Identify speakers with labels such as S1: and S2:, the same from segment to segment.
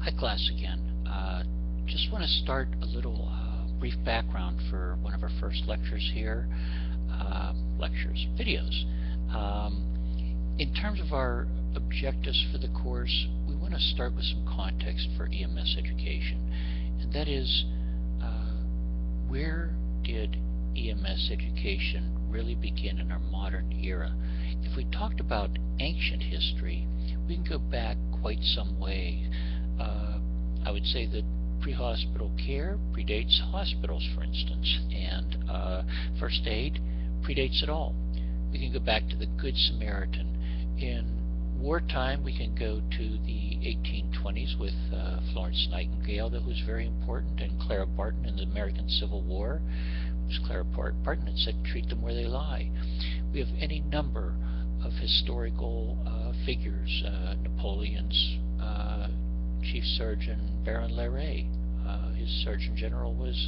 S1: Hi class again. Just want to start a little brief background for one of our first lectures here. Videos. In terms of our objectives for the course, we want to start with some context for EMS education. And that is, where did EMS education really begin in our modern era? If we talked about ancient history, we can go back quite some way. I would say that pre-hospital care predates hospitals, for instance, and first aid predates it all. We can go back to the Good Samaritan. In wartime, we can go to the 1820s with Florence Nightingale, that was very important, and Clara Barton in the American Civil War. It was Clara Barton that said, "Treat them where they lie." We have any number of historical figures, Napoleon's chief surgeon, Baron Larrey. His surgeon general was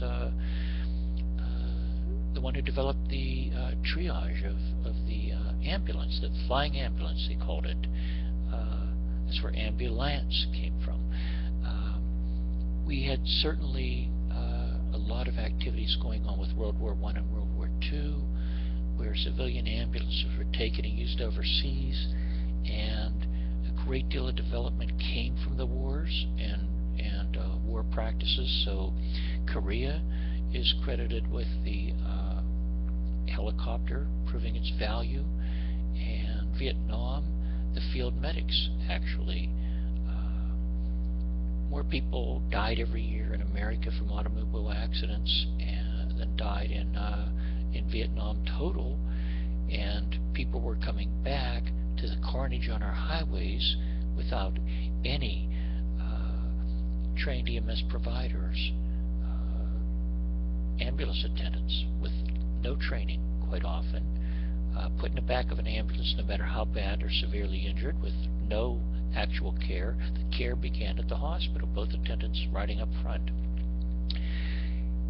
S1: the one who developed the triage of the ambulance, the flying ambulance they called it. That's where ambulance came from. We had certainly a lot of activities going on with World War I and World War II, where civilian ambulances were taken and used overseas, and a great deal of development came from the wars and war practices. So Korea is credited with the helicopter proving its value, and Vietnam, the field medics actually. More people died every year in America from automobile accidents than died in Vietnam total, and people were coming back to the carnage on our highways without any trained EMS providers, ambulance attendants with no training quite often, put in the back of an ambulance no matter how bad or severely injured with no actual care. The care began at the hospital, both attendants riding up front.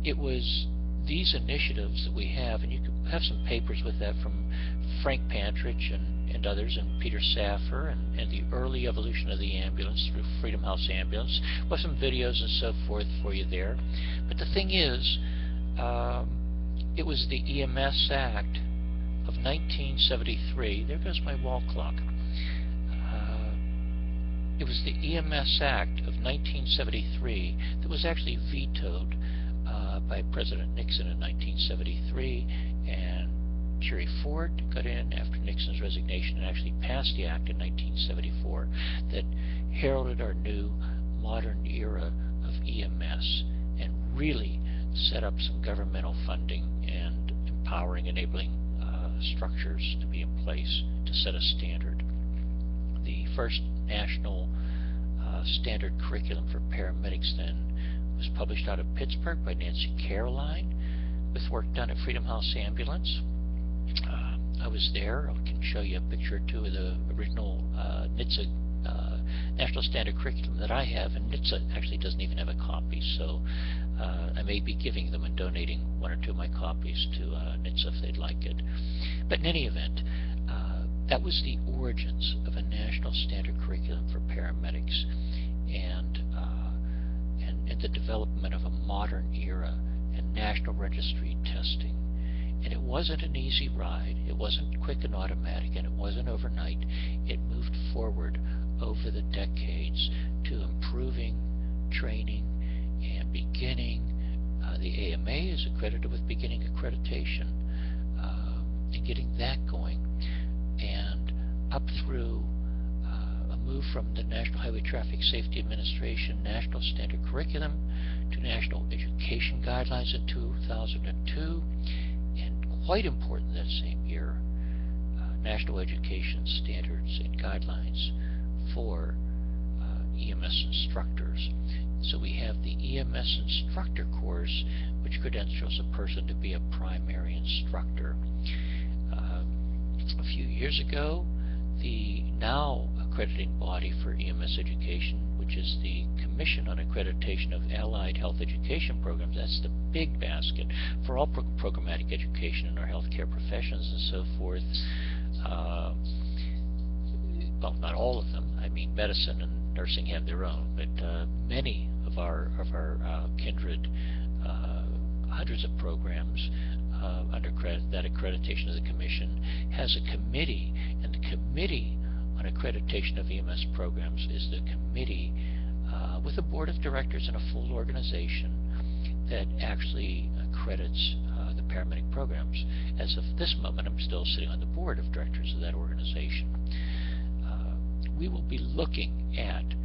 S1: It was these initiatives that we have, and you can have some papers with that from Frank Pantrich and others, and Peter Saffer, and the early evolution of the ambulance through Freedom House Ambulance. We'll have some videos and so forth for you there. But the thing is, it was the EMS Act of 1973. There goes my wall clock. It was the EMS Act of 1973 that was actually vetoed by President Nixon in 1973, and Jerry Ford got in after Nixon's resignation and actually passed the act in 1974 that heralded our new modern era of EMS and really set up some governmental funding and empowering, enabling structures to be in place to set a standard. The first national standard curriculum for paramedics then was published out of Pittsburgh by Nancy Caroline, with work done at Freedom House Ambulance. I was there. I can show you a picture or two of the original NHTSA National Standard Curriculum that I have, and NHTSA actually doesn't even have a copy, so I may be giving them and donating one or two of my copies to NHTSA if they'd like it. But in any event, that was the origins of a national standard curriculum for paramedics, and the development of a modern era and national registry testing. And it wasn't an easy ride. It wasn't quick and automatic, and it wasn't overnight. It moved forward over the decades to improving training and beginning. The AMA is accredited with beginning accreditation, and getting that going, and up through a move from the National Highway Traffic Safety Administration National Standard Curriculum to National Education Guidelines in 2002, and quite important that same year, National Education Standards and Guidelines for EMS instructors. So we have the EMS instructor course, which credentials a person to be a primary instructor. A few years ago, the now accrediting body for EMS education, which is the Commission on Accreditation of Allied Health Education Programs, that's the big basket for all programmatic education in our healthcare professions and so forth. Well, not all of them, I mean, medicine and nursing have their own, but many of our kindred, hundreds of programs under that accreditation of the Commission has a committee, and the Committee on Accreditation of EMS Programs is the committee with a board of directors and a full organization that actually accredits the paramedic programs. As of this moment, I'm still sitting on the board of directors of that organization. We will be looking at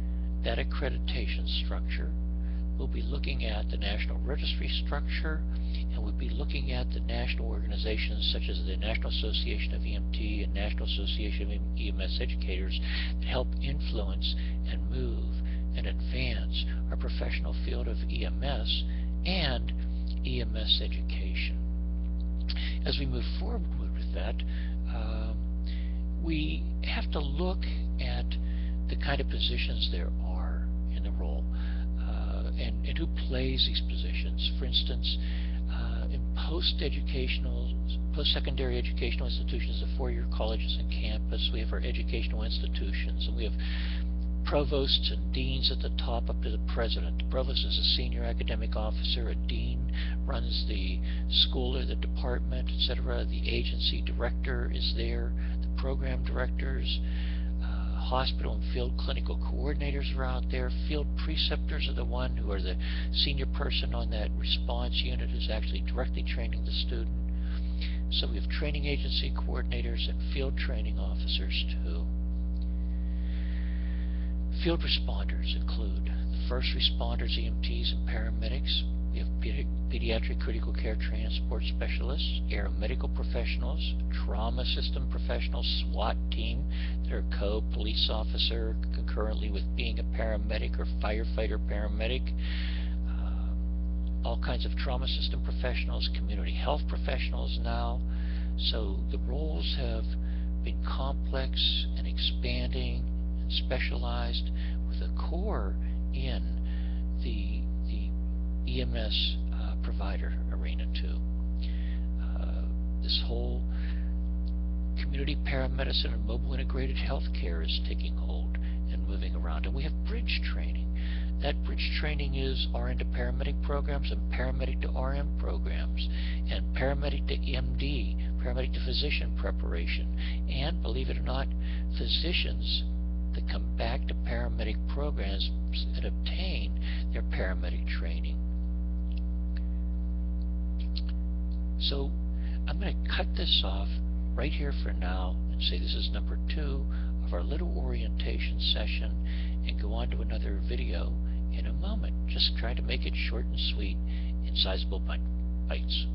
S1: that accreditation structure. We'll be looking at the National Registry structure, and we'll be looking at the national organizations such as the National Association of EMT and National Association of EMS Educators that help influence and move and advance our professional field of EMS and EMS education. As we move forward with that, we have to look at the kind of positions there are in the role and who plays these positions. For instance, in post-secondary educational institutions, the four-year colleges and campus, we have our educational institutions, and we have provosts and deans at the top up to the president. The provost is a senior academic officer. A dean runs the school or the department, etc. The agency director is there. The program directors, hospital and field clinical coordinators are out there. Field preceptors are the one who are the senior person on that response unit who's actually directly training the student. So we have training agency coordinators and field training officers too. Field responders include the first responders, EMTs, and paramedics. We have pediatric critical care transport specialists, aeromedical professionals, trauma system professionals, SWAT team that are co-police officer concurrently with being a paramedic or firefighter paramedic, all kinds of trauma system professionals, community health professionals now. So the roles have been complex and expanding and specialized, with a core in the EMS provider arena too. This whole community paramedicine and mobile integrated healthcare is taking hold and moving around. And we have bridge training. That bridge training is RN to paramedic programs and paramedic to RM programs, and paramedic to MD, paramedic to physician preparation, and believe it or not, physicians that come back to paramedic programs and obtain their paramedic training. So I'm going to cut this off right here for now and say this is number 2 of our little orientation session, and go on to another video in a moment. Just trying to make it short and sweet in sizable bites.